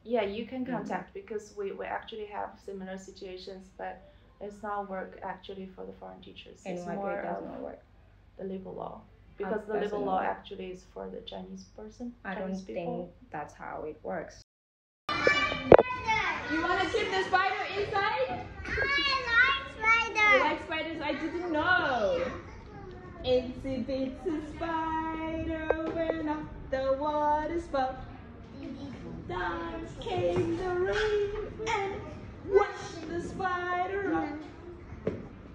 Yeah, you can contact because we actually have similar situations, but it's not work actually for the foreign teachers. And it's what more way does of not work? the labor law, because the labor law actually is for the Chinese person. I Chinese don't people. think that's how it works. You want to keep the spider inside? I like spiders. You like spiders? I didn't know. Itsy bitsy spider went up the water spout. Down came the rain and washed the spider up.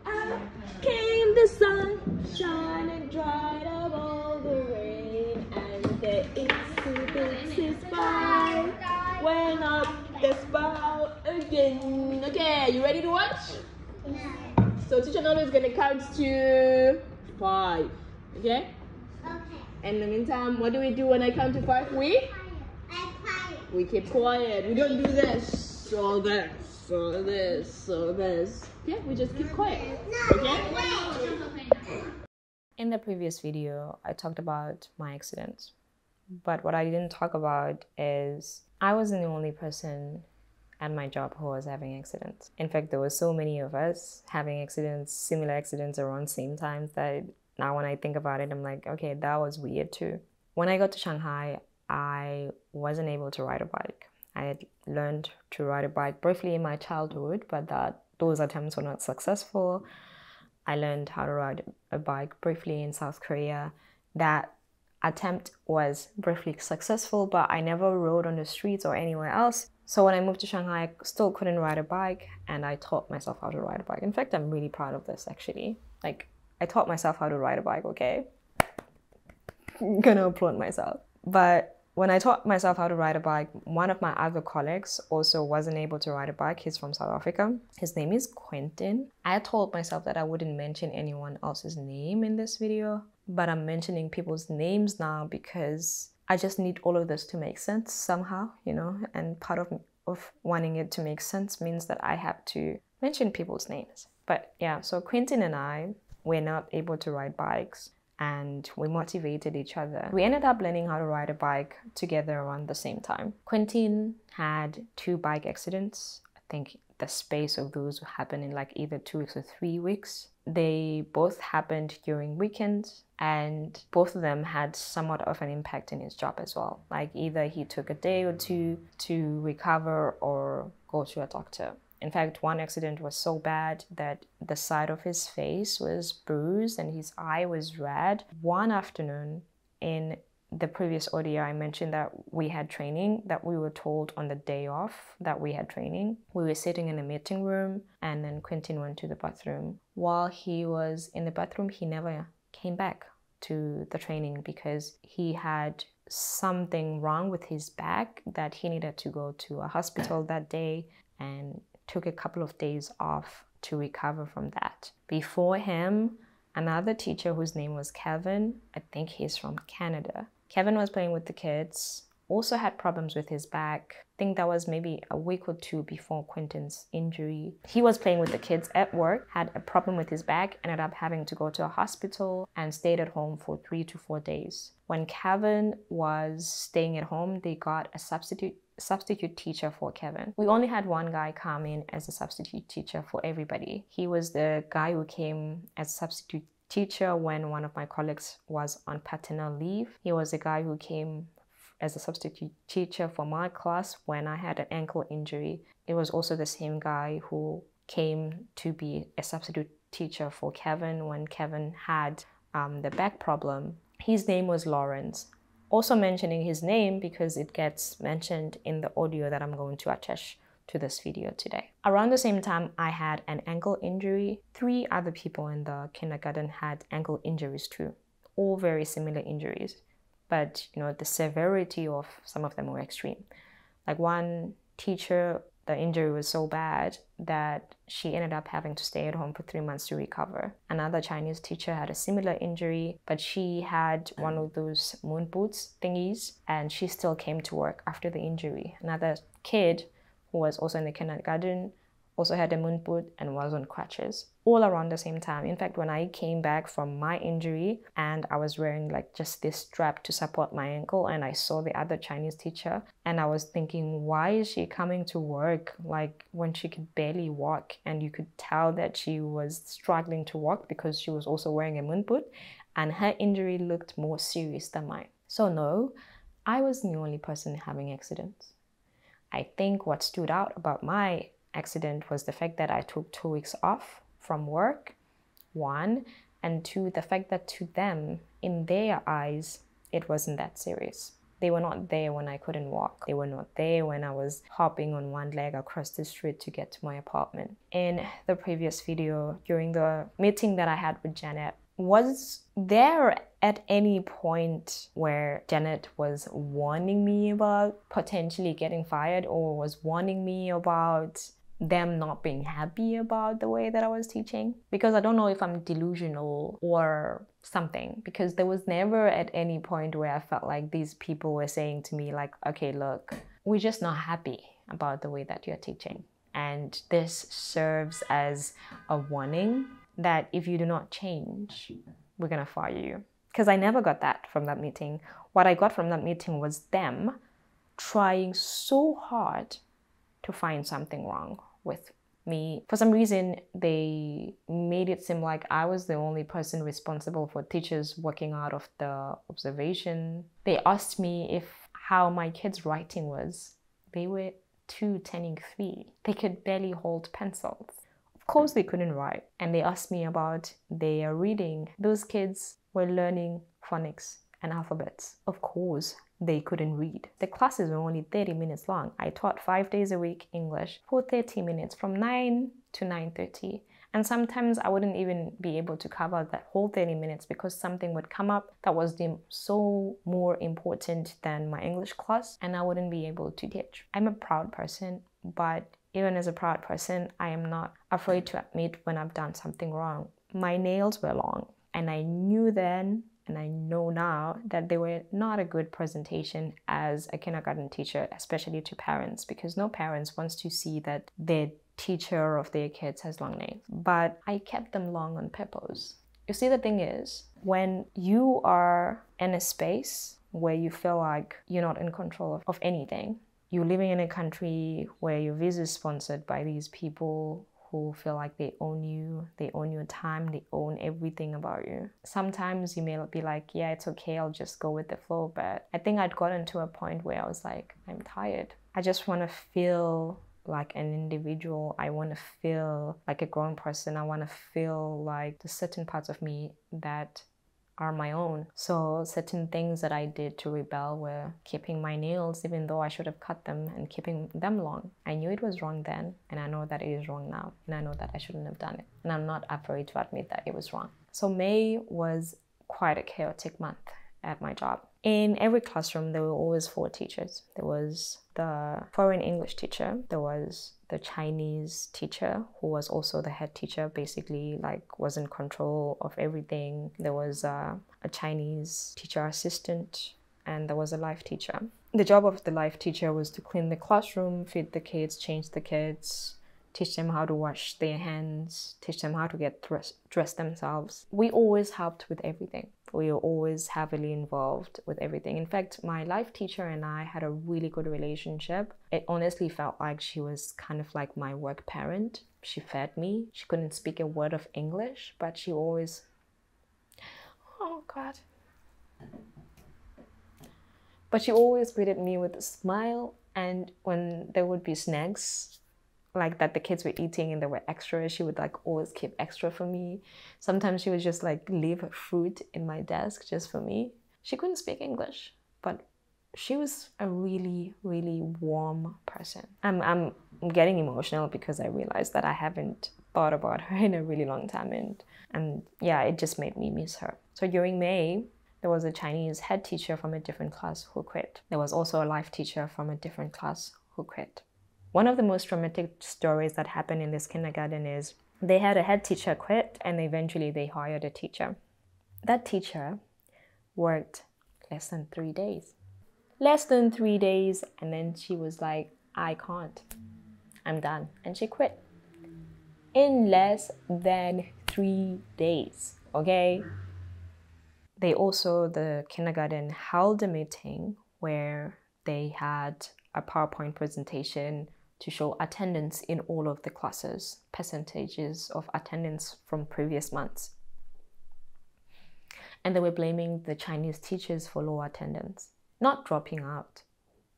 Out came the sunshine and dried up all the rain. And the itsy bitsy spider went up the spout again. Okay, you ready to watch? So teacher Nolo is gonna count to 5. Okay? Okay. In the meantime, what do we do when I count to 5? We keep quiet. We don't do this or this or this or this. Okay? We just keep quiet. Okay? In the previous video, I talked about my accident. But what I didn't talk about is I wasn't the only person at my job who was having accidents. In fact, there were so many of us having accidents, similar accidents around the same time that now when I think about it, I'm like, okay, that was weird too. When I got to Shanghai, I wasn't able to ride a bike. I had learned to ride a bike briefly in my childhood, but those attempts were not successful. I learned how to ride a bike briefly in South Korea. That attempt was briefly successful, but I never rode on the streets or anywhere else. So when I moved to Shanghai, I still couldn't ride a bike, and I taught myself how to ride a bike. In fact, I'm really proud of this actually. Like, I taught myself how to ride a bike, okay? I'm gonna applaud myself. But when I taught myself how to ride a bike, one of my other colleagues also wasn't able to ride a bike. He's from South Africa. His name is Quentin. I told myself that I wouldn't mention anyone else's name in this video, but I'm mentioning people's names now because I just need all of this to make sense somehow, you know, and part of wanting it to make sense means that I have to mention people's names. But yeah, so Quentin and I were not able to ride bikes, and we motivated each other. We ended up learning how to ride a bike together around the same time. Quentin had 2 bike accidents. I think the space of those happened in like either 2 weeks or 3 weeks. They both happened during weekends, and both of them had somewhat of an impact in his job as well. Like either he took a day or 2 to recover or go to a doctor. In fact, one accident was so bad that the side of his face was bruised and his eye was red. One afternoon in the previous audio, I mentioned that we had training, that we were told on the day off that we had training. We were sitting in a meeting room, and then Quentin went to the bathroom. While he was in the bathroom, he never came back to the training because he had something wrong with his back that he needed to go to a hospital that day, and took a couple of days off to recover from that. Before him, another teacher whose name was Kevin, I think he's from Canada. Kevin was playing with the kids, also had problems with his back. I think that was maybe a week or 2 before Quentin's injury. He was playing with the kids at work, had a problem with his back, ended up having to go to a hospital and stayed at home for 3 to 4 days. When Kevin was staying at home, they got a substitute teacher for Kevin. We only had one guy come in as a substitute teacher for everybody. He was the guy who came as substitute teacher when one of my colleagues was on paternal leave. He was the guy who came as a substitute teacher for my class when I had an ankle injury. It was also the same guy who came to be a substitute teacher for Kevin when Kevin had the back problem. His name was Lawrence. Also mentioning his name because it gets mentioned in the audio that I'm going to attach to this video today. Around the same time, I had an ankle injury. 3 other people in the kindergarten had ankle injuries too, all very similar injuries. But you know, the severity of some of them were extreme. Like one teacher, the injury was so bad that she ended up having to stay at home for 3 months to recover. Another Chinese teacher had a similar injury, but she had one of those moon boots thingies, and she still came to work after the injury. Another kid who was also in the kindergarten also had a moon boot and was on crutches all around the same time. In fact, when I came back from my injury and I was wearing like just this strap to support my ankle, and I saw the other Chinese teacher, and I was thinking, why is she coming to work like when she could barely walk? And you could tell that she was struggling to walk because she was also wearing a moon boot, and her injury looked more serious than mine. So no, I wasn't the only person having accidents. I think what stood out about my accident was the fact that I took 2 weeks off from work, one, and two, the fact that to them, in their eyes, it wasn't that serious. They were not there when I couldn't walk. They were not there when I was hopping on one leg across the street to get to my apartment. In the previous video, during the meeting that I had with Janet, was there at any point where Janet was warning me about potentially getting fired, or was warning me about them not being happy about the way that I was teaching? Because I don't know if I'm delusional or something, because there was never at any point where I felt like these people were saying to me like, okay, look, we're just not happy about the way that you're teaching. And this serves as a warning that if you do not change, we're gonna fire you. Because I never got that from that meeting. What I got from that meeting was them trying so hard to find something wrong with me. For some reason, they made it seem like I was the only person responsible for teachers walking out of the observation. They asked me if how my kids' writing was. They were 2 turning 3. They could barely hold pencils. Of course they couldn't write. And they asked me about their reading. Those kids were learning phonics and alphabets. Of course they couldn't read. The classes were only 30 minutes long. I taught 5 days a week English for 30 minutes from 9 to 9:30. And sometimes I wouldn't even be able to cover that whole 30 minutes because something would come up that was deemed so more important than my English class, and I wouldn't be able to teach. I'm a proud person, but even as a proud person, I am not afraid to admit when I've done something wrong. My nails were long, and I knew then, and I know now, that they were not a good presentation as a kindergarten teacher, especially to parents, because no parents wants to see that their teacher of their kids has long nails. But I kept them long on purpose. You see, the thing is, when you are in a space where you feel like you're not in control of anything, you're living in a country where your visa is sponsored by these people who feel like they own your time, they own everything about you. Sometimes you may be like, yeah, it's okay, I'll just go with the flow. But I think I'd gotten to a point where I was like, I'm tired. I just want to feel like an individual. I want to feel like a grown person. I want to feel like the certain parts of me that are my own. So certain things that I did to rebel were keeping my nails, even though I should have cut them, and keeping them long. I knew it was wrong then, and I know that it is wrong now, and I know that I shouldn't have done it, and I'm not afraid to admit that it was wrong. So May was quite a chaotic month at my job. In every classroom, there were always 4 teachers. There was the foreign English teacher, there was the Chinese teacher, who was also the head teacher, basically like was in control of everything. There was a Chinese teacher assistant, and there was a life teacher. The job of the life teacher was to clean the classroom, feed the kids, change the kids, teach them how to wash their hands, teach them how to get dressed themselves. We always helped with everything. We were always heavily involved with everything. In fact, my life teacher and I had a really good relationship. It honestly felt like she was kind of like my work parent. She fed me. She couldn't speak a word of English, but she always... Oh, God. But she always greeted me with a smile, and when there would be snacks like that the kids were eating and there were extra, she would like always keep extra for me. Sometimes she would just like leave fruit in my desk just for me. She couldn't speak English, but she was a really, really warm person. I'm getting emotional because I realized that I haven't thought about her in a really long time, and yeah, it just made me miss her. So during May, there was a Chinese head teacher from a different class who quit. There was also a life teacher from a different class who quit. One of the most traumatic stories that happened in this kindergarten is they had a head teacher quit, and eventually they hired a teacher. That teacher worked less than 3 days. Less than 3 days, and then she was like, I can't. I'm done. And she quit. in less than 3 days, okay? The kindergarten held a meeting where they had a PowerPoint presentation to show attendance in all of the classes, percentages of attendance from previous months. And they were blaming the Chinese teachers for low attendance. Not dropping out,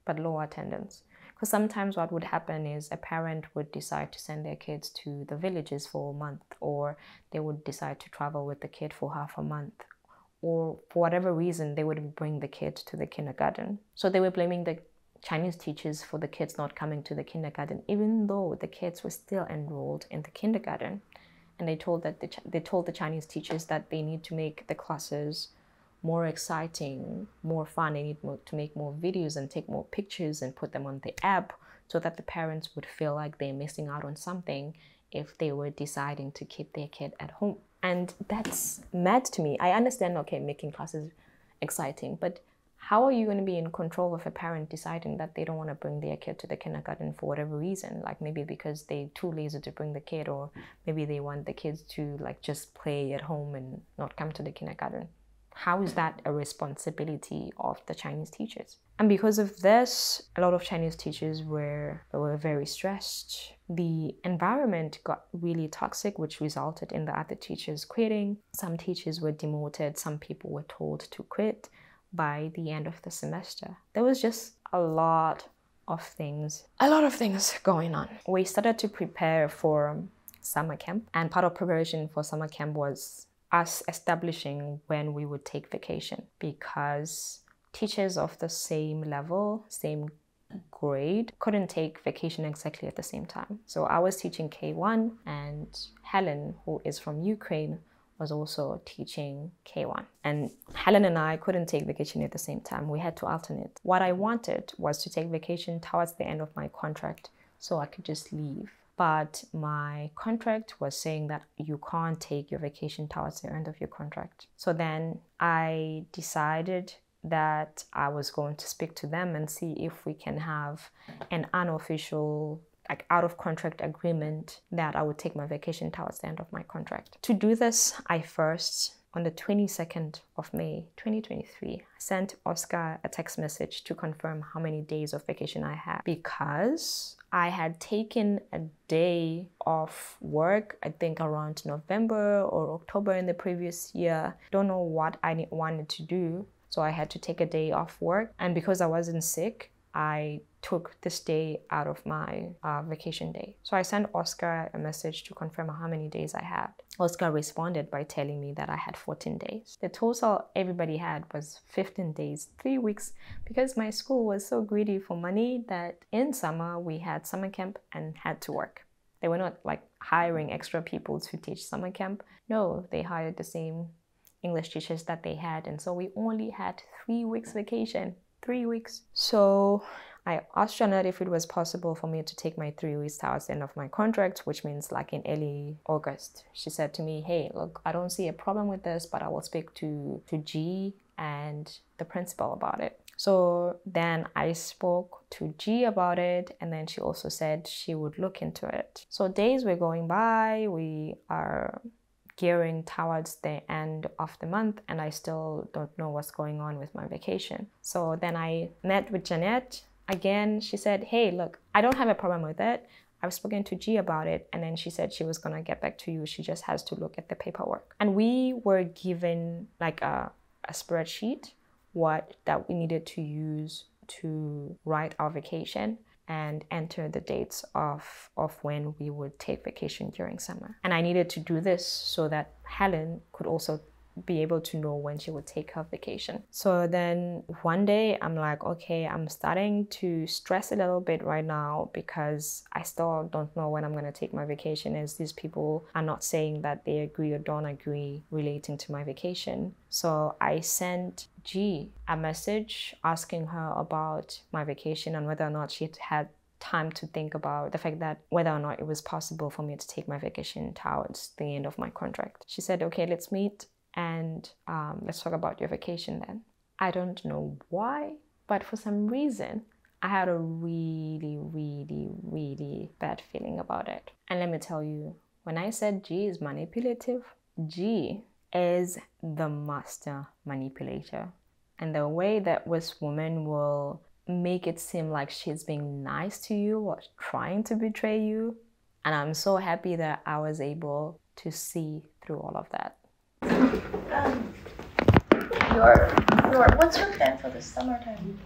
but low attendance. Because sometimes what would happen is a parent would decide to send their kids to the villages for a month, or they would decide to travel with the kid for half a month, or for whatever reason, they wouldn't bring the kid to the kindergarten. So they were blaming the Chinese teachers for the kids not coming to the kindergarten, even though the kids were still enrolled in the kindergarten. And they told the Chinese teachers that they need to make the classes more exciting, more fun. They need to make more videos and take more pictures and put them on the app so that the parents would feel like they're missing out on something if they were deciding to keep their kid at home. And that's mad to me. I understand, okay, making classes exciting, but how are you going to be in control of a parent deciding that they don't want to bring their kid to the kindergarten for whatever reason? Like maybe because they're too lazy to bring the kid, or maybe they want the kids to like just play at home and not come to the kindergarten. How is that a responsibility of the Chinese teachers? And because of this, a lot of Chinese teachers were very stressed. The environment got really toxic, which resulted in the other teachers quitting. Some teachers were demoted. Some people were told to quit by the end of the semester. There was just a lot of things going on. We started to prepare for summer camp, and part of preparation for summer camp was us establishing when we would take vacation, because teachers of the same level, same grade, couldn't take vacation exactly at the same time. So I was teaching K1, and Helen, who is from Ukraine, was also teaching K1. And Helen and I couldn't take vacation at the same time. We had to alternate. What I wanted was to take vacation towards the end of my contract so I could just leave. But my contract was saying that you can't take your vacation towards the end of your contract. So then I decided that I was going to speak to them and see if we can have an unofficial, like out of contract agreement that I would take my vacation towards the end of my contract. To do this, I first, on the 22nd of May 2023, sent Oscar a text message to confirm how many days of vacation I had, because I had taken a day off work, I think around November or October in the previous year. Don't know what I wanted to do, so I had to take a day off work. And because I wasn't sick, I took this day out of my vacation day. So I sent Oscar a message to confirm how many days I had. Oscar responded by telling me that I had 14 days. The total everybody had was 15 days, 3 weeks, because my school was so greedy for money that in summer we had summer camp and had to work. They were not like hiring extra people to teach summer camp. No, they hired the same English teachers that they had. And so we only had 3 weeks vacation. 3 weeks. So I asked Janet if it was possible for me to take my 3 weeks towards the end of my contract, which means like in early August. She said to me, hey, look, I don't see a problem with this, but I will speak to G and the principal about it. So then I spoke to G about it, and then she also said she would look into it. So days were going by, we are gearing towards the end of the month, and I still don't know what's going on with my vacation. So then I met with Jeanette again. She said, hey, look, I don't have a problem with it. I've spoken to G about it, and then she said she was gonna get back to you. She just has to look at the paperwork. And we were given like a spreadsheet that we needed to use to write our vacation and enter the dates of when we would take vacation during summer. And I needed to do this so that Helen could also be able to know when she would take her vacation. So then one day I'm like, okay, I'm starting to stress a little bit right now because I still don't know when I'm going to take my vacation, as these people are not saying that they agree or don't agree relating to my vacation. So I sent G a message asking her about my vacation and whether or not she had time to think about the fact that whether or not it was possible for me to take my vacation towards the end of my contract. She said, okay, let's meet and let's talk about your vacation then. I don't know why, but for some reason, I had a really, really, really bad feeling about it. And let me tell you When I said G is manipulative, G is the master manipulator. And the way that this woman will make it seem like she's being nice to you or trying to betray you. And I'm so happy that I was able to see through all of that. What's your plan for the summertime?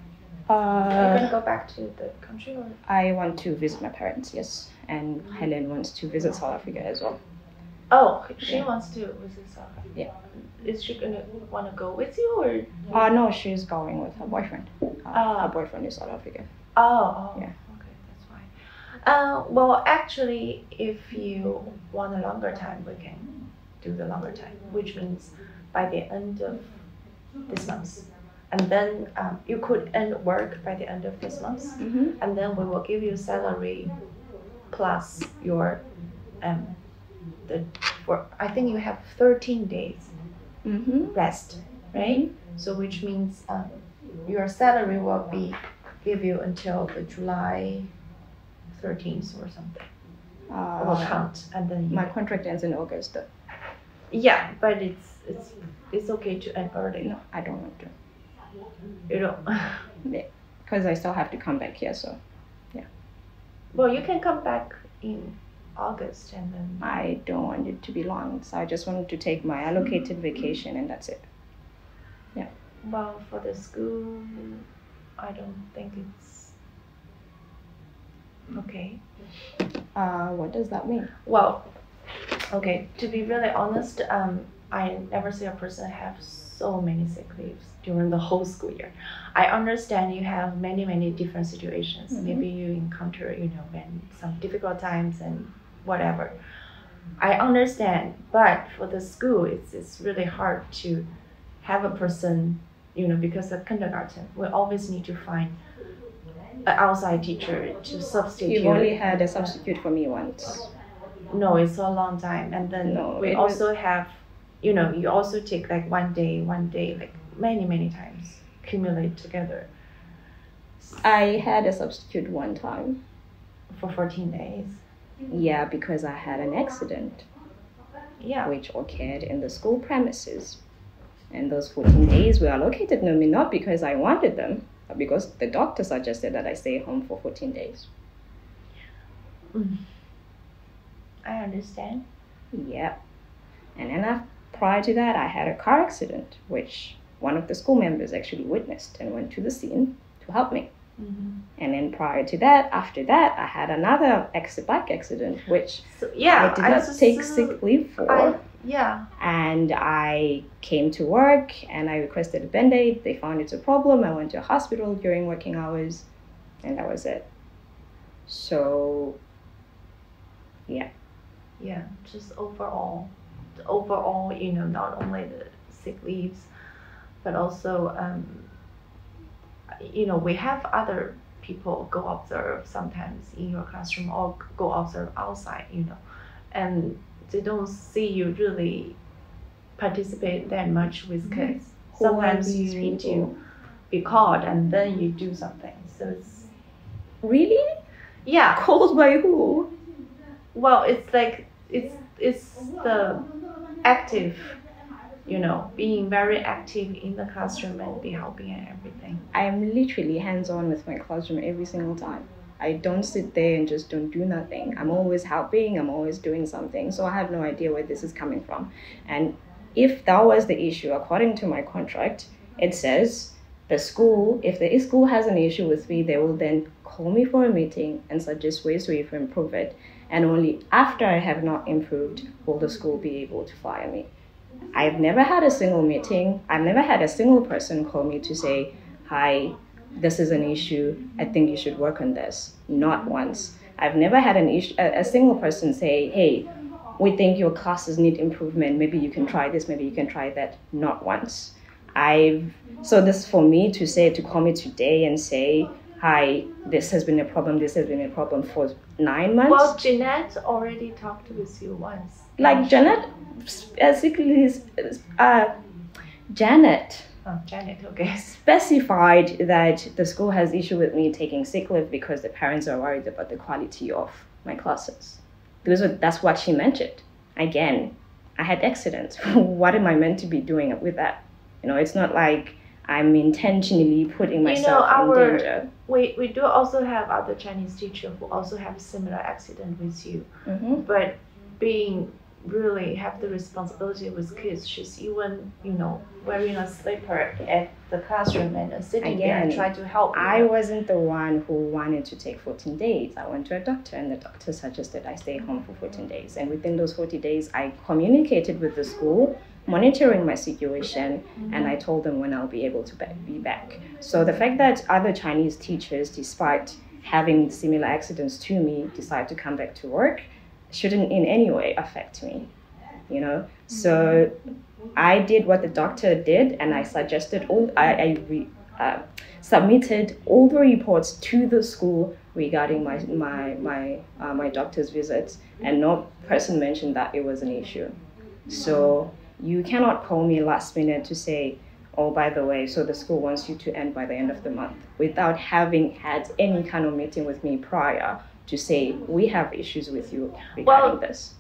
Are you gonna go back to the country or? I want to visit my parents, yes. And Helen wants to visit South Africa as well. Oh, she wants to visit South Africa. Yeah. Is she gonna wanna go with you or? No, she's going with her boyfriend. Her boyfriend is South African. Oh. Yeah. Okay, that's fine. Well, actually, if you want a longer time, we can do the longer time, which means by the end of this month. And then you could end work by the end of this month, and then we will give you salary plus your I think you have 13 days rest, right? So which means your salary will be give you until the July 13th or something. Will count, and then My contract ends in August though. Yeah, but it's okay to end early. No, I don't want to. You don't. Because I still have to come back here, so yeah. Well, you can come back in August and then. I don't want it to be long, so I just wanted to take my allocated vacation and that's it. Yeah. Well, for the school, I don't think it's okay. What does that mean? Well, okay, to be really honest, I never see a person have so many sick leaves during the whole school year. I understand you have many different situations. Maybe you encounter, when some difficult times and whatever. I understand, but for the school, it's really hard to have a person, because of kindergarten, we always need to find an outside teacher to substitute. You've only had a substitute for me once. No, it's a long time. And then we also have, you also take like one day, like many times, accumulate together. I had a substitute one time. For 14 days. Yeah, because I had an accident. Yeah. Which occurred in the school premises. And those 14 days were allocated to me not because I wanted them, but because the doctor suggested that I stay home for 14 days. I understand. Yeah. And then prior to that, I had a car accident, which one of the school members actually witnessed and went to the scene to help me. And then prior to that, after that, I had another bike accident, which I did not take sick leave for. And I came to work and I requested a Band-Aid. They found it's a problem. I went to a hospital during working hours and that was it. So, yeah. Yeah, just overall, not only the sick leaves, but also, we have other people go observe sometimes in your classroom or go observe outside, and they don't see you really participate that much with kids. Sometimes you need to be called and then you do something. So it's really? Yeah. Called by who? Well, it's like it's the active, being very active in the classroom and be helping and everything. I'm literally hands-on with my classroom every single time. I don't sit there and just don't do nothing. I'm always helping, I'm always doing something. So I have no idea where this is coming from. And if that was the issue, according to my contract, it says if the school has an issue with me, they will then call me for a meeting and suggest ways to even improve it. And only after I have not improved will the school be able to fire me. I've never had a single meeting. I've never had a single person call me to say, hi, this is an issue. I think you should work on this. Not once. I've never had a single person say, hey, we think your classes need improvement. Maybe you can try this. Maybe you can try that. Not once. So this for me to call me today and say, hi, this has been a problem for 9 months. Well, Jeanette already talked with you once. Like Janet, basically, Janet. Oh, Janet, okay. Specified that the school has issue with me taking sick leave because the parents are worried about the quality of my classes. That's what she mentioned. Again, I had accidents. What am I meant to be doing with that? It's not like I'm intentionally putting myself in danger. We do also have other Chinese teachers who also have similar accident with you. But being really have the responsibility with kids, she's even, wearing a slipper at the classroom and sitting there and try to help. I wasn't the one who wanted to take 14 days. I went to a doctor and the doctor suggested I stay home for 14 days. And within those 40 days, I communicated with the school, monitoring my situation, and I told them when I'll be able to be back. So the fact that other Chinese teachers, despite having similar accidents to me, decide to come back to work shouldn't in any way affect me, So I did what the doctor did, and I suggested submitted all the reports to the school regarding my doctor's visits, and no person mentioned that it was an issue. So you cannot call me last minute to say, oh, by the way, so the school wants you to end by the end of the month, without having had any kind of meeting with me prior to say, we have issues with you regarding this.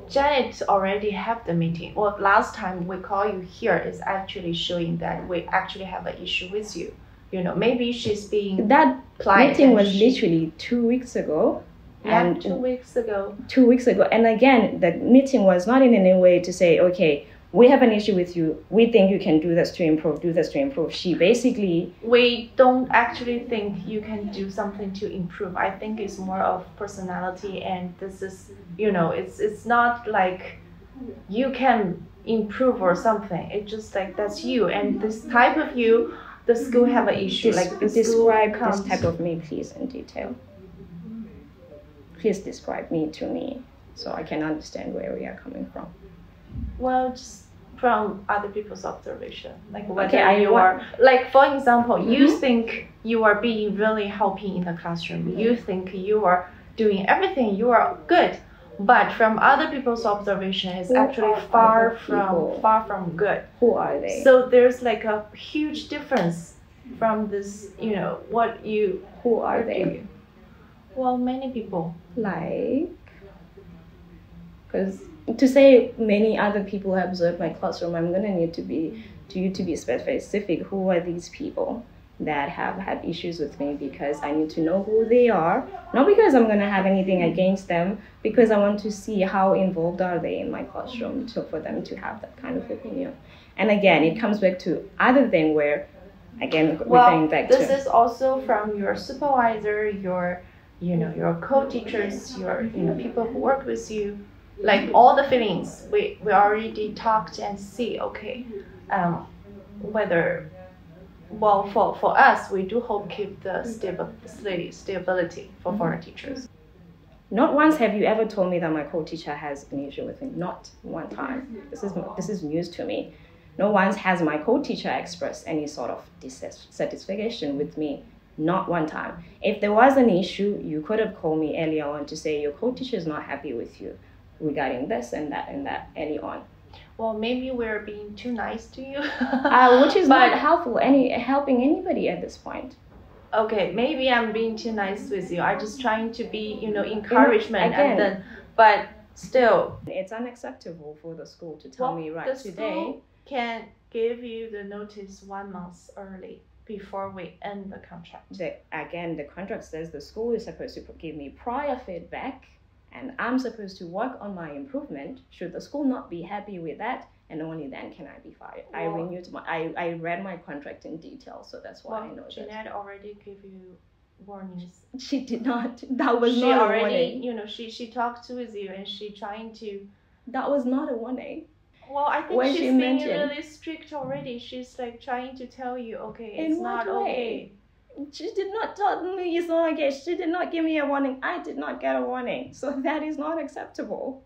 Janet already have the meeting. Well, last time we call you here is actually showing that we actually have an issue with you. Maybe she's being that meeting was literally 2 weeks ago. And 2 weeks ago. 2 weeks ago. And again, the meeting was not in any way to say, okay, we have an issue with you. We think you can do this to improve. She basically... We don't actually think you can do something to improve. I think it's more of personality, and this is, it's not like you can improve or something. It's just like that's you. And this type of you, the school have an issue. Describe this type of me, please, in detail. Please describe me to me so I can understand where we are coming from. Well, just from other people's observation, like whether you are, like for example, you think you are being really helping in the classroom. You think you are doing everything. You are good, but from other people's observation, it's actually far from good. Who are they? So there's like a huge difference from this. What you. Who are they? Doing. Well, many people. Because to say many other people have observed my classroom, I'm going to need you to be specific. Who are these people that have had issues with me? Because I need to know who they are. Not because I'm going to have anything against them, because I want to see how involved are they in my classroom for them to have that kind of opinion. And again, it comes back to other thing where, again, we're going back to... This is also from your supervisor, your co-teachers, your people who work with you, like all the feelings we already talked and see. Okay, whether for us, we do hope keep the stability for foreign teachers. Not once have you ever told me that my co-teacher has an issue with me. Not one time. This is news to me. Not once has my co-teacher expressed any sort of dissatisfaction with me. Not one time. If there was an issue, you could have called me earlier on to say your co-teacher is not happy with you regarding this and that early on. Well, maybe we're being too nice to you. Which is not helpful, helping anybody at this point. Okay, maybe I'm being too nice with you. I'm just trying to be, encouragement, but still. It's unacceptable for the school to tell me right today. The school can give you the notice 1 month early before we end the contract. The contract says the school is supposed to give me prior feedback, and I'm supposed to work on my improvement. Should the school not be happy with that, and only then can I be fired. I read my contract in detail, so that's why I know that. Jeanette already gave you warnings. She did not. That was not a warning. She talked with you and she trying to. That was not a warning. Well, I think she's being really strict already. She's like trying to tell you, okay, it's not okay. She did not tell me it's not okay. She did not give me a warning. I did not get a warning. So that is not acceptable.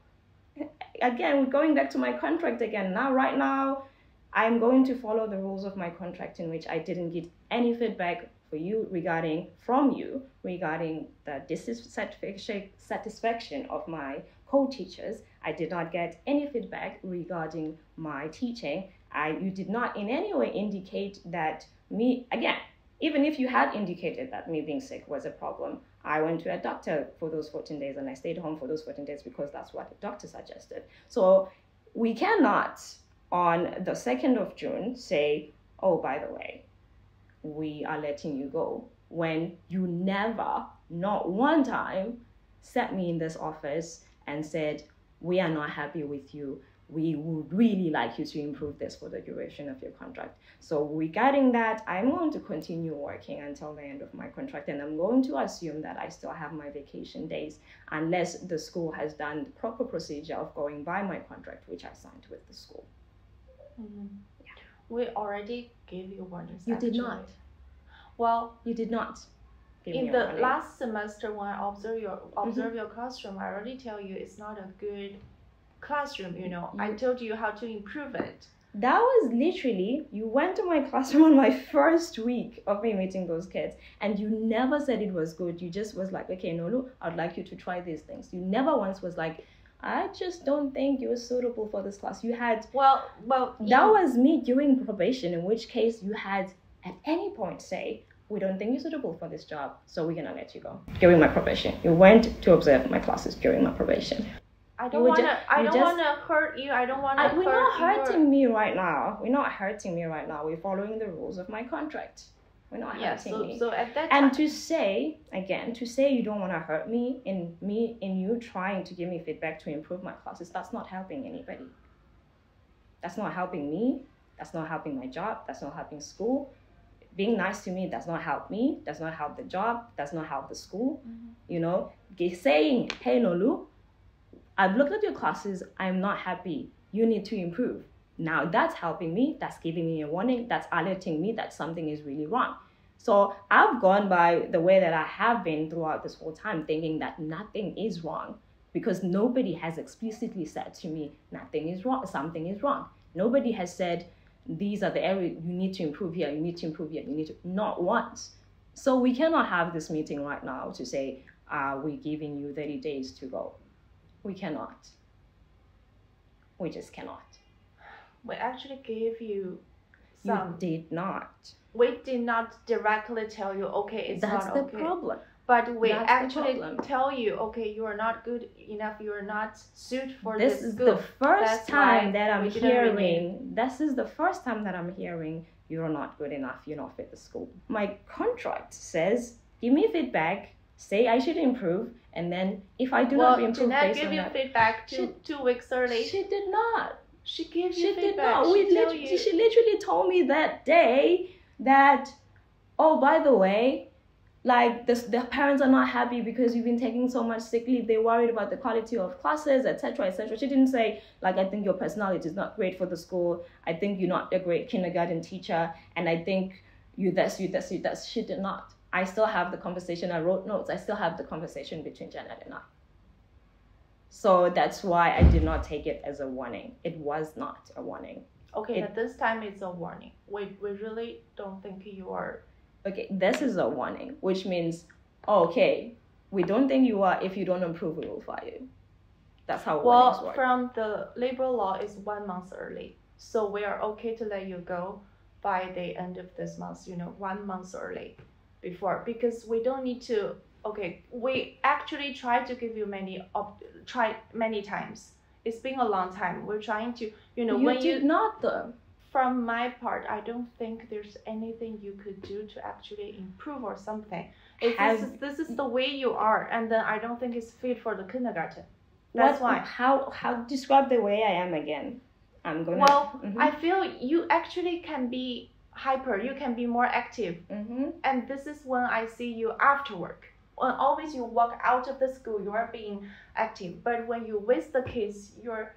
Again, we're going back to my contract again. Right now, I'm going to follow the rules of my contract, in which I didn't get any feedback from you regarding the dissatisfaction of my co-teachers. I did not get any feedback regarding my teaching. You did not in any way indicate that even if you had indicated that me being sick was a problem, I went to a doctor for those 14 days and I stayed home for those 14 days because that's what the doctor suggested. So we cannot, on the 2nd of June, say, oh, by the way, we are letting you go, when you never, not one time, sat me in this office and said, we are not happy with you. We would really like you to improve this for the duration of your contract. So regarding that, I'm going to continue working until the end of my contract, and I'm going to assume that I still have my vacation days unless the school has done the proper procedure of going by my contract, which I signed with the school. Mm-hmm. Yeah. We already gave you warnings. You actually. did not. Well, you did not. In the last semester, when I observe your classroom, I already tell you it's not a good classroom. You know, I told you how to improve it. That was literally, you went to my classroom on my first week of me meeting those kids, and you never said it was good. You just was like, okay, Nolu, I'd like you to try these things. You never once was like, I just don't think you're suitable for this class. You had, well, that was me during probation, in which case you had at any point say, we don't think you're suitable for this job, so we're gonna let you go. During my probation, you went to observe my classes during my probation. I don't want to hurt you. I don't want to hurt you. We're not hurting me right now. We're not hurting me right now. We're following the rules of my contract. We're not hurting me. So at that time, and to say you don't want to hurt me in you trying to give me feedback to improve my classes, that's not helping anybody. That's not helping me. That's not helping my job. That's not helping school. Being nice to me does not help me. Does not help the job. Does not help the school. Mm-hmm. You know, saying, hey Nolu, I've looked at your classes. I'm not happy. You need to improve. Now that's helping me. That's giving me a warning. That's alerting me that something is really wrong. So I've gone by the way that I have been throughout this whole time, thinking that nothing is wrong, because nobody has explicitly said to me, nothing is wrong, something is wrong. Nobody has said, these are the areas you need to improve here, you need to improve here, you need to, not once. So we cannot have this meeting right now to say, we're giving you 30 days to go. We cannot. We just cannot. We actually gave you some. You did not. We did not directly tell you, okay, it's That's not the okay. problem. But we That's actually tell you, okay, you are not good enough, you are not suited for this school. This is the first time that I'm hearing. This is the first time that I'm hearing you're not good enough, you're not fit for school. My contract says, give me feedback, say I should improve, and then if I do not improve Jeanette gave you feedback 2 weeks early. She did not. She gave you feedback. She literally told me that day that, oh, by the way, like the parents are not happy because you've been taking so much sick leave. They're worried about the quality of classes, etc., etc. She didn't say, like, I think your personality is not great for the school. I think you're not a great kindergarten teacher. And I think you this. She did not. I still have the conversation. I wrote notes. I still have the conversation between Janet and I. So that's why I did not take it as a warning. It was not a warning. Okay, but this time it's a warning. We really don't think you are... Okay, this is a warning, which means, okay, we don't think you are. If you don't improve, we will fire you. That's how warnings work. Well, from the labor law, it's 1 month early. So we are okay to let you go by the end of this month, 1 month early before. Because we don't need to, okay, we actually tried to give you many times. It's been a long time. We're trying to, You did not though. From my part, I don't think there's anything you could do to actually improve or something. This is the way you are, and then I don't think it's fit for the kindergarten. That's why. How describe the way I am again? I'm gonna. Well, I feel you actually can be hyper. You can be more active, and this is when I see you after work. When always you walk out of the school, you are being active. But when you with the kids, your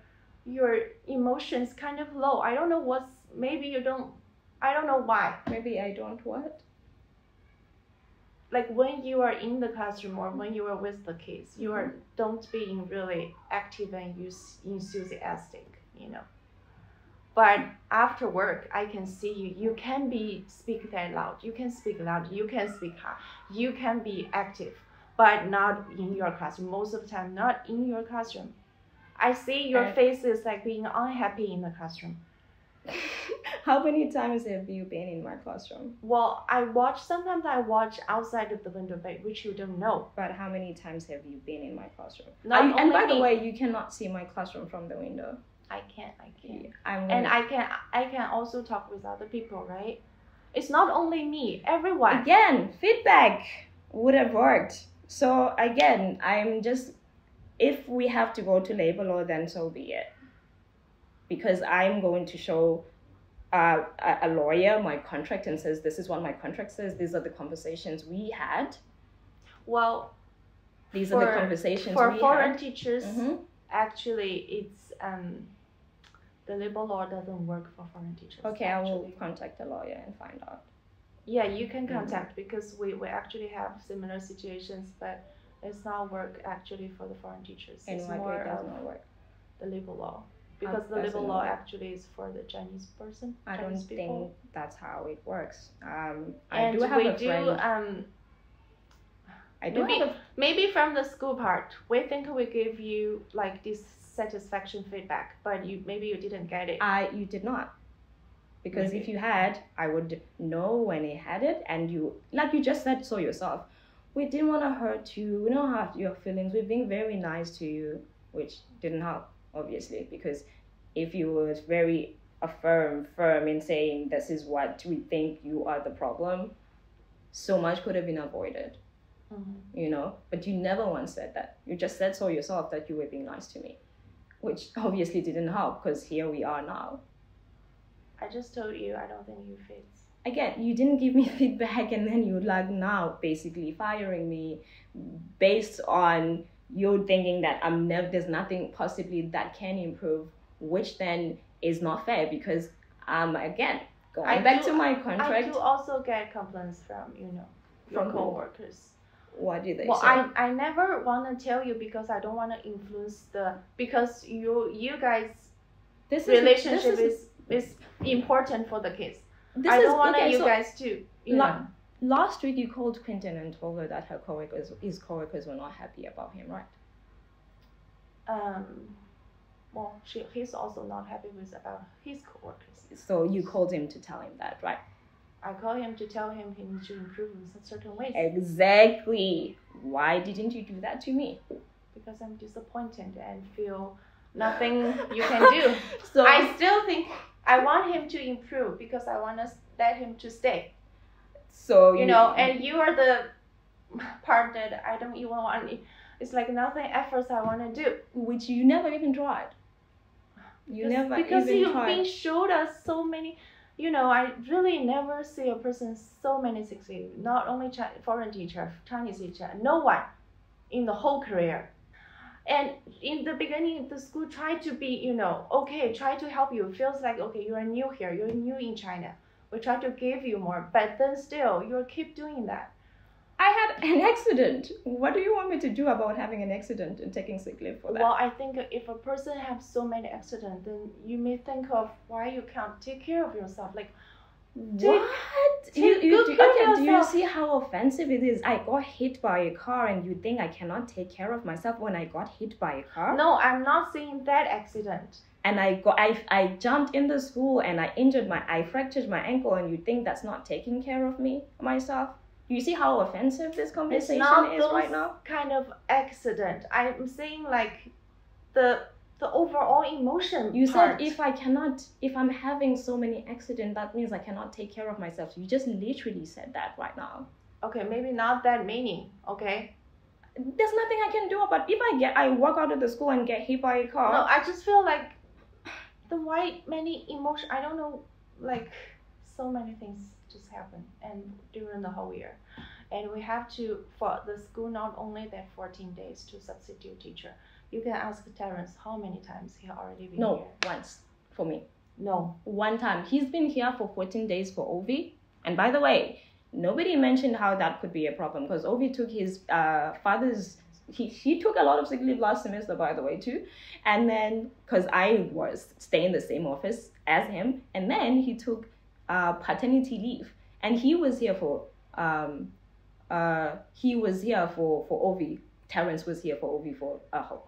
emotions kind of low. I don't know maybe you don't, I don't know why. Maybe I don't what? Like when you are in the classroom or when you are with the kids, you are don't being really active and enthusiastic, But after work, I can see you can speak that loud. You can speak loud. You can speak hard. You can be active, but not in your classroom. Most of the time, not in your classroom. I see your face is like being unhappy in the classroom. How many times have you been in my classroom? Well, sometimes I watch outside of the window, but which you don't know. But how many times have you been in my classroom? Not And by only the me. way, you cannot see my classroom from the window. I can't. And I can also talk with other people, right? It's not only me, everyone. again, feedback would have worked. So again, if we have to go to labor law, then so be it. Because I'm going to show a lawyer my contract and says, this is what my contract says. These are the conversations we had. Well, These are the conversations for we foreign had. teachers, Mhm. actually, it's the labor law doesn't work for foreign teachers. Okay, I will actually. contact a lawyer and find out. Yeah, you can contact because we actually have similar situations, but it's not work actually for the foreign teachers. In It's what way more does of not work? the labor law because the doesn't labor law work. actually is for the Chinese person. I don't Chinese people. think that's how it works. I And do have we a friend. I do maybe have a maybe from the school part, we think we give you like this satisfaction feedback, but maybe you didn't get it. You did not. Because Maybe. if you had, I would know when he had it, and you, like you just said so yourself, we didn't want to hurt you, we don't hurt your feelings, we're being very nice to you, which didn't help, obviously, because if you were very firm in saying this is what we think you are the problem, so much could have been avoided. Mhm. But you never once said that. You just said so yourself that you were being nice to me, which obviously didn't help because here we are now. I just told you I don't think you fit. Again, you didn't give me feedback, and then you now basically firing me based on you thinking that there's nothing possibly that can improve, which then is not fair because again, going back to my contract. I do also get complaints from your From who? coworkers. What do they Well, say? I never want to tell you because I don't want to influence because you guys This relationship is important for the kids. I don't want you guys to Last week you called Quentin and told her that his coworkers were not happy about him, right? well, he's also not happy about his coworkers. So you called him to tell him that, right? I call him to tell him he needs to improve in certain ways. Exactly. Why didn't you do that to me? Because I'm disappointed and feel nothing you can do. So I still think I want him to improve because I want to let him to stay. So and you are the part that I don't even want. It's like nothing efforts I want to do. which you never even tried. Because you've been showed us so many. I really never see a person so many succeed. Not only foreign teacher, Chinese teacher, no one in the whole career. And in the beginning, the school tried to be, okay, try to help you. It feels like, okay, you're new here, you're new in China. We try to give you more, but then still, you keep doing that. I had an accident. What do you want me to do about having an accident and taking sick leave for that? Well, I think if a person has so many accidents, then you may think of why you can't take care of yourself. Like, what? take good care of Do you yourself. see how offensive it is? I got hit by a car and you think I cannot take care of myself when I got hit by a car? No, I'm not saying that accident. And I jumped in the school and I fractured my ankle and you think that's not taking care of myself? You see how offensive this It's conversation not is those right now? kind of accident. I'm saying like the overall emotion. You part. said if I'm having so many accidents, that means I cannot take care of myself. You just literally said that right now. Okay, maybe not that meaning. Okay. There's nothing I can do about if I walk out of the school and get hit by a car. No, I just feel like why many emotion. I don't know, like so many things just happen and during the whole year, and we have to for the school not only that 14 days to substitute teacher. You can ask Terrence how many times he already been No, here. once for me. No. One time. He's been here for 14 days for Ovi. And by the way, nobody mentioned how that could be a problem because Ovi took his father's. He took a lot of sick leave last semester, by the way, too. And then, because I was staying in the same office as him, and then he took paternity leave. And he was here for Ovi. Terrence was here for Ovi for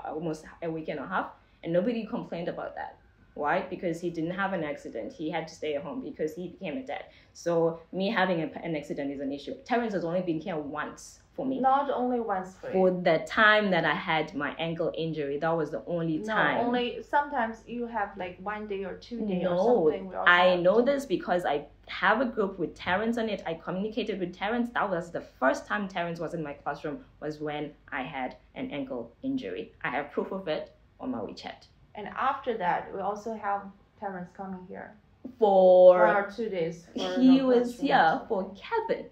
almost a week and a half, and nobody complained about that. Why? Because he didn't have an accident. He had to stay at home because he became a dad. So me having an accident is an issue. Terrence has only been here once for me. Not only once for For you. the time that I had my ankle injury, that was the only time. No, only sometimes you have like 1 day or 2 days or No, something. We also I have know to- this because I have a group with Terrence on it. I communicated with Terrence. That was the first time Terrence was in my classroom, was when I had an ankle injury. I have proof of it on my WeChat. And after that, we also have Terrence coming here For for 2 days. For he the was classroom. here for Kevin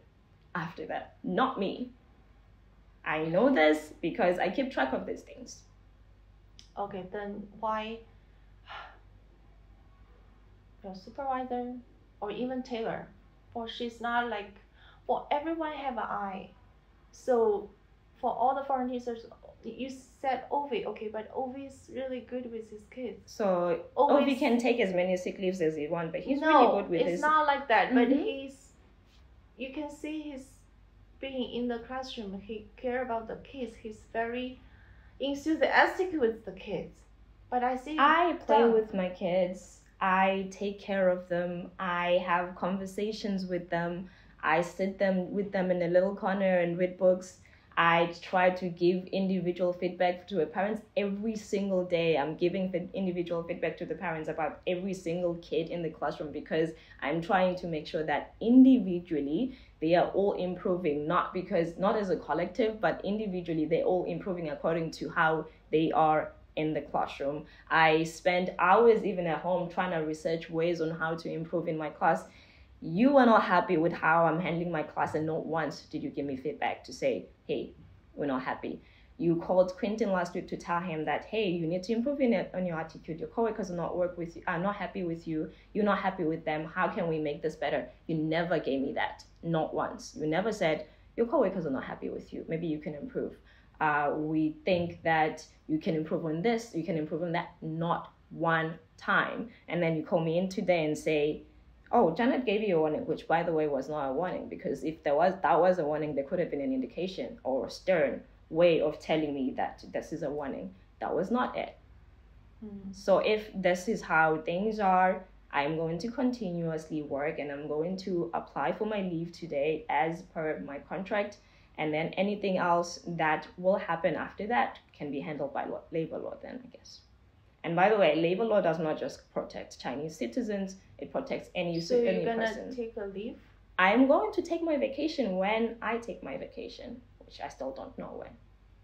after that, not me. I know this because I keep track of these things. Okay, then why your supervisor or even Taylor, or she's not like, well, everyone have an eye. So for all the foreign teachers, you said Ovi, okay, but Ovi is really good with his kids. So Always- Ovi can take as many sick leaves as he wants, but he's no, really good with it's his. not like that. But Mhm. you can see he's being in the classroom. He care about the kids. He's very enthusiastic with the kids. But I see I play Done. with my kids. I take care of them. I have conversations with them. I sit them with them in a little corner and read books. I try to give individual feedback to the parents every single day. I'm giving individual feedback to the parents about every single kid in the classroom because I'm trying to make sure that individually they are all improving, not as a collective, but individually they're all improving according to how they are in the classroom. I spend hours even at home trying to research ways on how to improve in my class. You are not happy with how I'm handling my class, and not once did you give me feedback to say, hey, we're not happy. You called Quentin last week to tell him that, hey, you need to improve on your attitude. Your coworkers are not happy with you. You're not happy with them. How can we make this better? You never gave me that, not once. You never said, your coworkers are not happy with you. Maybe you can improve. We think that you can improve on this, you can improve on that. Not one time. And then you call me in today and say, oh, Janet gave you a warning, which by the way was not a warning, because if that was a warning, there could have been an indication or a stern way of telling me that this is a warning. That was not it. So if this is how things are, I'm going to continuously work and I'm going to apply for my leave today as per my contract. And then anything else that will happen after that can be handled by labor law then, I guess. And by the way, labor law does not just protect Chinese citizens, it protects any So you're any gonna person. take a leave? I'm going to take my vacation when I take my vacation, which I still don't know when.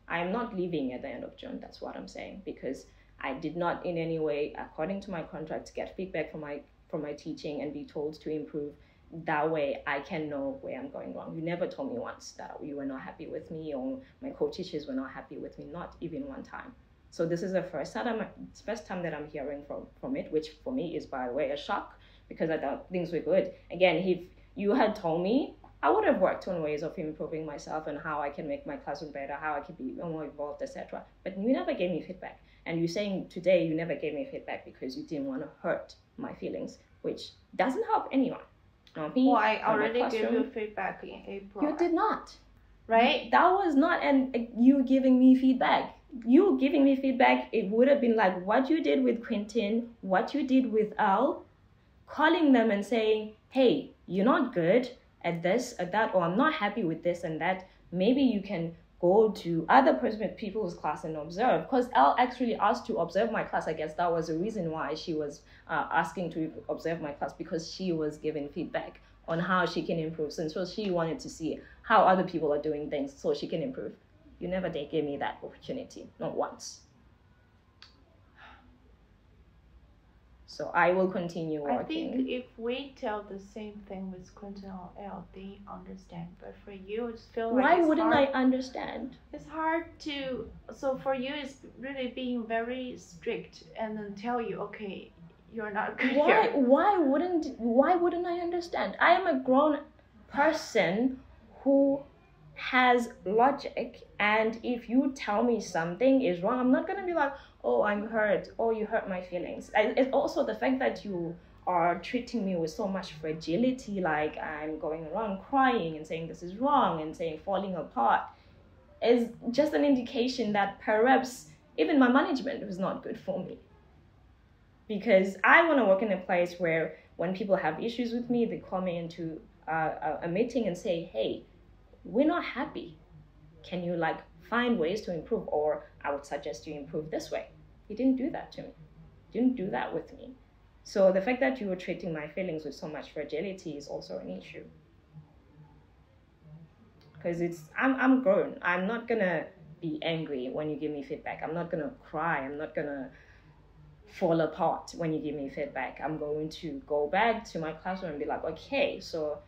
I'm not leaving at the end of June, that's what I'm saying, because I did not in any way, according to my contract, get feedback from my teaching and be told to improve. That way I can know where I'm going wrong. You never told me once that you were not happy with me or my co-teachers were not happy with me, not even one time. So this is the first time that I'm hearing from it, which for me is, by the way, a shock because I thought things were good. Again, if you had told me, I would have worked on ways of improving myself and how I can make my classroom better, how I can be more involved, etc. But you never gave me feedback. And you're saying today you never gave me feedback because you didn't want to hurt my feelings, which doesn't help anyone. Not me, Well, I not my already gave classroom. you feedback in April. You did not. Right? That was not you giving me feedback. You giving me feedback, it would have been like what you did with Quentin, what you did with Al, calling them and saying, hey, you're not good at this, at that, or I'm not happy with this and that. Maybe you can go to other people's class and observe. Because Elle actually asked to observe my class. I guess that was the reason why she was asking to observe my class, because she was giving feedback on how she can improve. And so she wanted to see how other people are doing things so she can improve. You never did give me that opportunity, not once. So I will continue I working. think if we tell the same thing with Quentin or Elle, they understand. But for you, it's feel like Why it's wouldn't hard. I understand? It's hard to. So for you, it's really being very strict and then tell you, okay, you're not good here. Why wouldn't I understand? I am a grown person who has logic, and if you tell me something is wrong, I'm not gonna be like, oh, I'm hurt, oh, you hurt my feelings. It's also the fact that you are treating me with so much fragility, like I'm going around crying and saying this is wrong and saying falling apart, is just an indication that perhaps even my management was not good for me. because I want to work in a place where when people have issues with me, they call me into a meeting and say, hey, we're not happy. Can you like find ways to improve? Or I would suggest you improve this way. You didn't do that to me. You didn't do that with me. So the fact that you were treating my feelings with so much fragility is also an issue. Because I'm grown. I'm not gonna be angry when you give me feedback. I'm not gonna cry. I'm not gonna fall apart when you give me feedback. I'm going to go back to my classroom and be like, okay, so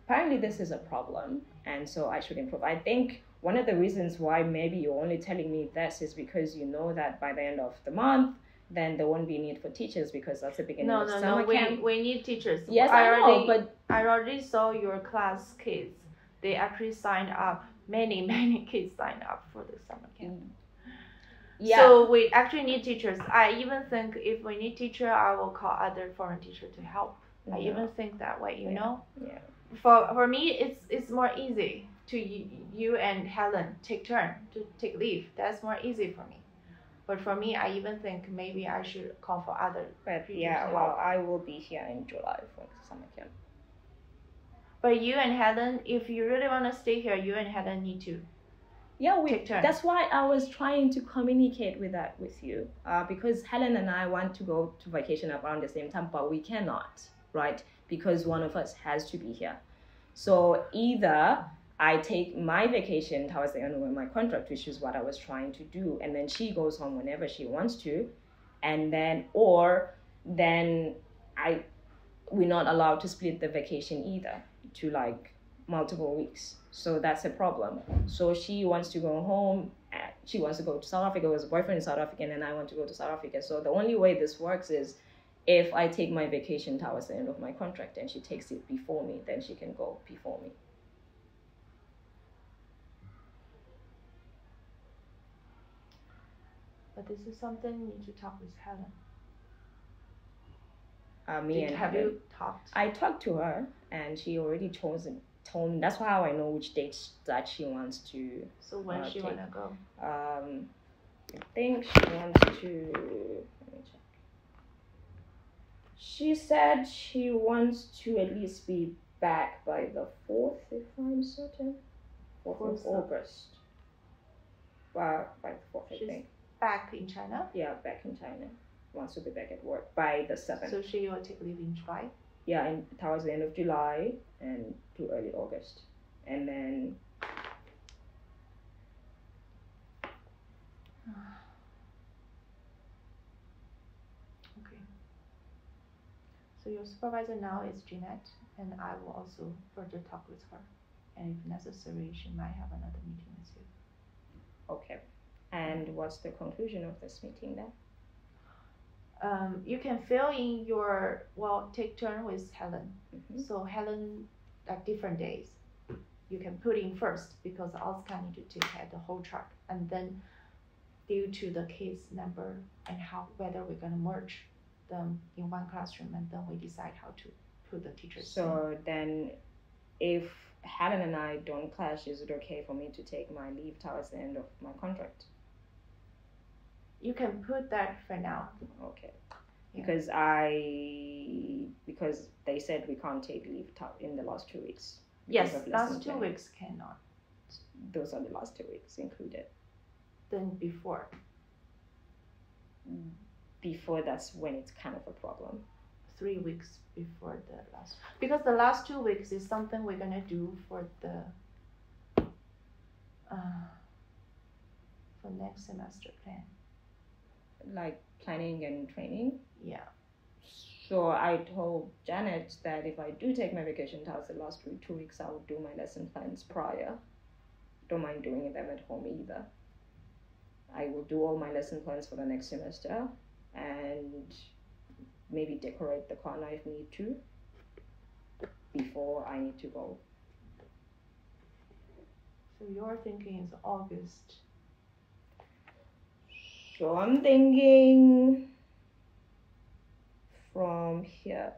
apparently this is a problem, and so I should improve. I think one of the reasons why maybe you're only telling me this is because you know that by the end of the month, then there won't be need for teachers because that's the beginning of summer camp. We need teachers. Yes, I know, but I already saw your class kids. They actually signed up. Many kids signed up for the summer camp. Yeah. So we actually need teachers. I even think if we need teacher, I will call other foreign teacher to help. I even think that way, you know. Yeah. For me, it's more easy to you and Helen take turn to take leave. That's more easy for me. But for me, I even think maybe I should call for other. But teachers yeah, to well, help. I will be here in July for summer camp. But you and Helen, if you really want to stay here, you and Helen need to. Yeah, Take turn. that's why I was trying to communicate with that with you, because Helen and I want to go to vacation around the same time, but we cannot, right? Because one of us has to be here. So either I take my vacation towards the end of my contract, which is what I was trying to do, and then she goes home whenever she wants to, and then we're not allowed to split the vacation either to like multiple weeks. So that's a problem. So she wants to go home. She wants to go to South Africa with her boyfriend in South Africa, and I want to go to South Africa. So the only way this works is if I take my vacation towards the end of my contract and she takes it before me, then she can go before me. But this is something you need to talk with Helen. Have Helen. you talked? I talked to her, and she already told me. That's how I know which dates that she wants to. So when she wanna go? I think she wants to. Let me check. She said she wants to at least be back by the 4th, if I'm certain. 4th of August. By the 4th, I think. Back in China? Yeah, back in China. Wants to be back at work by the 7th. So she will take leave in July? Yeah, and towards the end of July and to early August. And then okay. So your supervisor now is Jeanette, and I will also further talk with her. And if necessary, she might have another meeting with you. okay. And what's the conclusion of this meeting then? You can fill in take turn with Helen. Mm-hmm. So Helen, like different days, you can put in first because Oscar need to take care of the whole chart, and then due to the case number and whether we're gonna merge them in one classroom, and then we decide how to put the teachers. So then, if Helen and I don't clash, is it okay for me to take my leave towards the end of my contract? You can put that for now. Okay. Yeah. Because they said we can't take leave in the last 2 weeks. Yes, because of last lesson 2 planning. weeks cannot. Those are the last 2 weeks included. Then before. Before, that's when it's kind of a problem. 3 weeks before the last, because the last 2 weeks is something we're gonna do for the for next semester plan. Like planning and training. Yeah. So I told Janet that if I do take my vacation towards the last 2 weeks, I would do my lesson plans prior. Don't mind doing them at home either. I will do all my lesson plans for the next semester and maybe decorate the corner if need to before I need to go. So your thinking is August. So I'm thinking from here,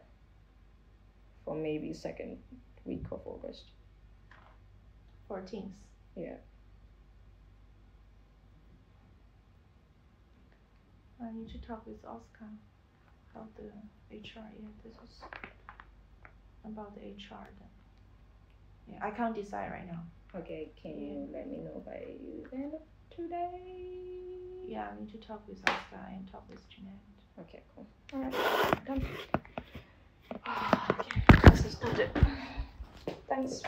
for maybe 2nd week of August. 14th. Yeah. I need to talk with Oscar. about the HR. Yeah, this is about the HR then. Yeah, I can't decide right now. Okay, can you let me know by the end of today? Yeah, I need to talk with Oscar and talk with Jeanette. Okay, cool. All right, done. Okay, this is good. Thanks.